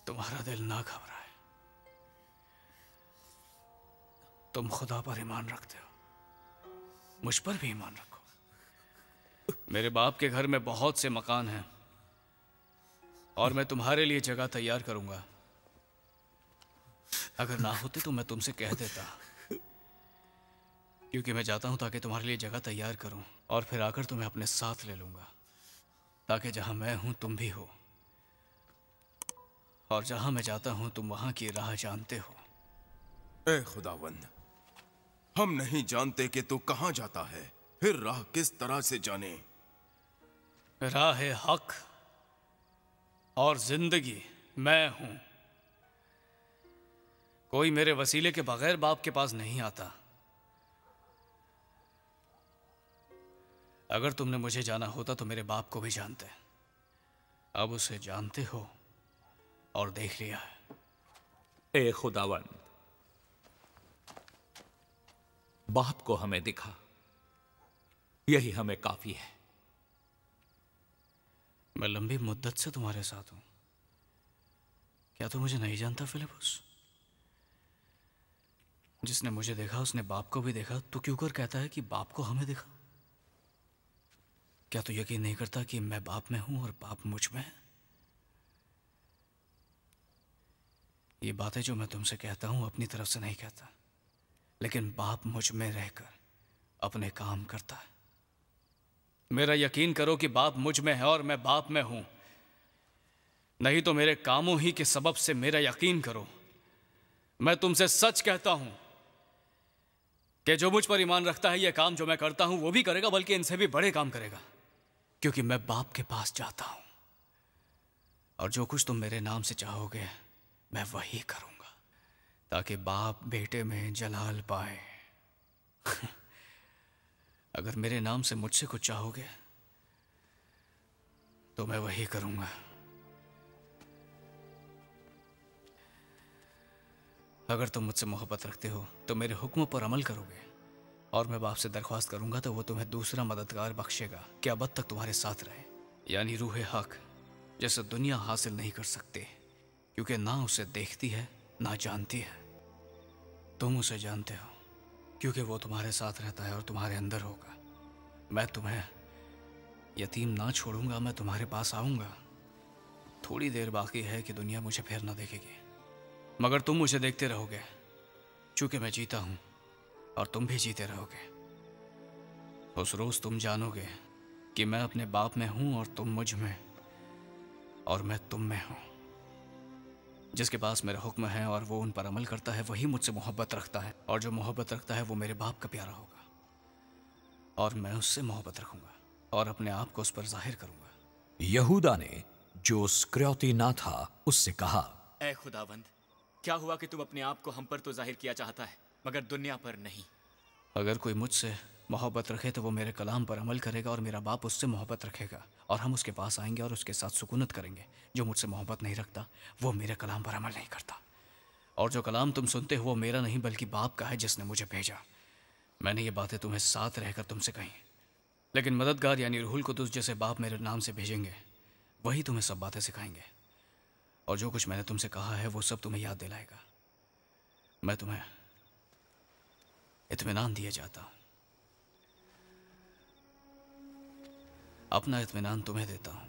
तुम्हारा दिल ना घबराए। तुम खुदा पर ईमान रखते हो, मुझ पर भी ईमान रखो। मेरे बाप के घर में बहुत से मकान हैं और मैं तुम्हारे लिए जगह तैयार करूंगा। अगर ना होते तो मैं तुमसे कह देता, क्योंकि मैं जाता हूं ताकि तुम्हारे लिए जगह तैयार करूं और फिर आकर तुम्हें अपने साथ ले लूंगा, ताकि जहां मैं हूं तुम भी हो, और जहां मैं जाता हूं तुम वहां की राह जानते हो। ए खुदावंद, हम नहीं जानते कि तू कहां जाता है, फिर राह किस तरह से जाने? राह है हक और जिंदगी मैं हूं। कोई मेरे वसीले के बगैर बाप के पास नहीं आता। अगर तुमने मुझे जाना होता तो मेरे बाप को भी जानते। अब उसे जानते हो और देख लिया है। ए खुदावंद, बाप को हमें दिखा, यही हमें काफी है। मैं लंबी मुद्दत से तुम्हारे साथ हूं। क्या तू मुझे नहीं जानता फिलिपुस? जिसने मुझे देखा उसने बाप को भी देखा। तू क्यों कर कहता है कि बाप को हमें देखा? क्या तू यकीन नहीं करता कि मैं बाप में हूं और बाप मुझ में है? ये बातें जो मैं तुमसे कहता हूं अपनी तरफ से नहीं कहता, लेकिन बाप मुझ में रहकर अपने काम करता है। मेरा यकीन करो कि बाप मुझ में है और मैं बाप में हूं, नहीं तो मेरे कामों ही के सबब से मेरा यकीन करो। मैं तुमसे सच कहता हूं कि जो मुझ पर ईमान रखता है, यह काम जो मैं करता हूं वो भी करेगा, बल्कि इनसे भी बड़े काम करेगा, क्योंकि मैं बाप के पास जाता हूं। और जो कुछ तुम मेरे नाम से चाहोगे मैं वही करूंगा, ताकि बाप बेटे में जलाल पाए। अगर मेरे नाम से मुझसे कुछ चाहोगे तो मैं वही करूंगा। अगर तुम मुझसे मोहब्बत रखते हो तो मेरे हुक्मों पर अमल करोगे, और मैं बाप से दरख्वास्त करूंगा तो वो तुम्हें दूसरा मददगार बख्शेगा कि अब तक तुम्हारे साथ रहे, यानी रूह हक, जैसे दुनिया हासिल नहीं कर सकते, क्योंकि ना उसे देखती है ना जानती है। तुम उसे जानते हो क्योंकि वो तुम्हारे साथ रहता है और तुम्हारे अंदर होगा। मैं तुम्हें यतीम ना छोड़ूंगा, मैं तुम्हारे पास आऊंगा। थोड़ी देर बाकी है कि दुनिया मुझे फिर ना देखेगी, मगर तुम मुझे देखते रहोगे, क्योंकि मैं जीता हूं और तुम भी जीते रहोगे। उस रोज तुम जानोगे कि मैं अपने बाप में हूं और तुम मुझ में, और मैं तुम में हूं। जिसके पास मेरा हुक्म है और वो उन पर अमल करता है, वही मुझसे मोहब्बत रखता है, और जो मोहब्बत रखता है वो मेरे बाप का प्यारा होगा, और मैं उससे मोहब्बत रखूंगा और अपने आप को उस पर जाहिर करूंगा। यहूदा ने, जो स्क्र्योती ना था, उससे कहा, ऐ खुदावंद, क्या हुआ कि तुम अपने आप को हम पर तो जाहिर किया चाहता है, मगर दुनिया पर नहीं? अगर कोई मुझसे मोहब्बत रखे तो वो मेरे कलाम पर अमल करेगा, और मेरा बाप उससे मोहब्बत रखेगा, और हम उसके पास आएंगे और उसके साथ सुकूनत करेंगे। जो मुझसे मोहब्बत नहीं रखता वो मेरे कलाम पर अमल नहीं करता, और जो कलाम तुम सुनते हो वो मेरा नहीं बल्कि बाप का है जिसने मुझे भेजा। मैंने ये बातें तुम्हें साथ रहकर तुमसे कही, लेकिन मददगार यानी रूहुल कुद्दुस जैसे बाप मेरे नाम से भेजेंगे, वही तुम्हें सब बातें सिखाएंगे, और जो कुछ मैंने तुमसे कहा है वो सब तुम्हें याद दिलाएगा। मैं तुम्हें इत्मीनान दिए जाता हूं, अपना इत्मीनान तुम्हें देता हूं।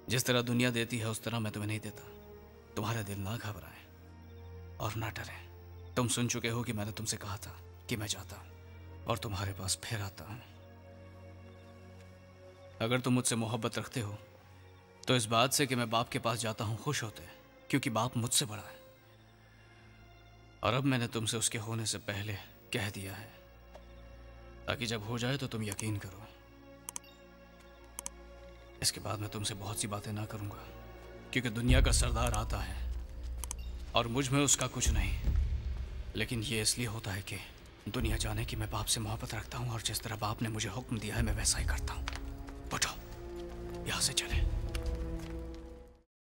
जिस तरह दुनिया देती है उस तरह मैं तुम्हें नहीं देता। तुम्हारा दिल ना घबराए और ना डरे। तुम सुन चुके हो कि मैंने तुमसे कहा था कि मैं जाता हूं और तुम्हारे पास फिर आता हूं। अगर तुम मुझसे मोहब्बत रखते हो तो इस बात से कि मैं बाप के पास जाता हूं खुश होते, क्योंकि बाप मुझसे बड़ा है, और अब मैंने तुमसे उसके होने से पहले कह दिया है, ताकि जब हो जाए तो तुम यकीन करो। इसके बाद मैं तुमसे बहुत सी बातें ना करूंगा, क्योंकि दुनिया का सरदार आता है और मुझ में उसका कुछ नहीं, लेकिन ये इसलिए होता है कि दुनिया जाने कि मैं बाप से मोहब्बत रखता हूं, और जिस तरह बाप ने मुझे हुक्म दिया है मैं वैसा ही करता हूं। उठो, यहां से चले।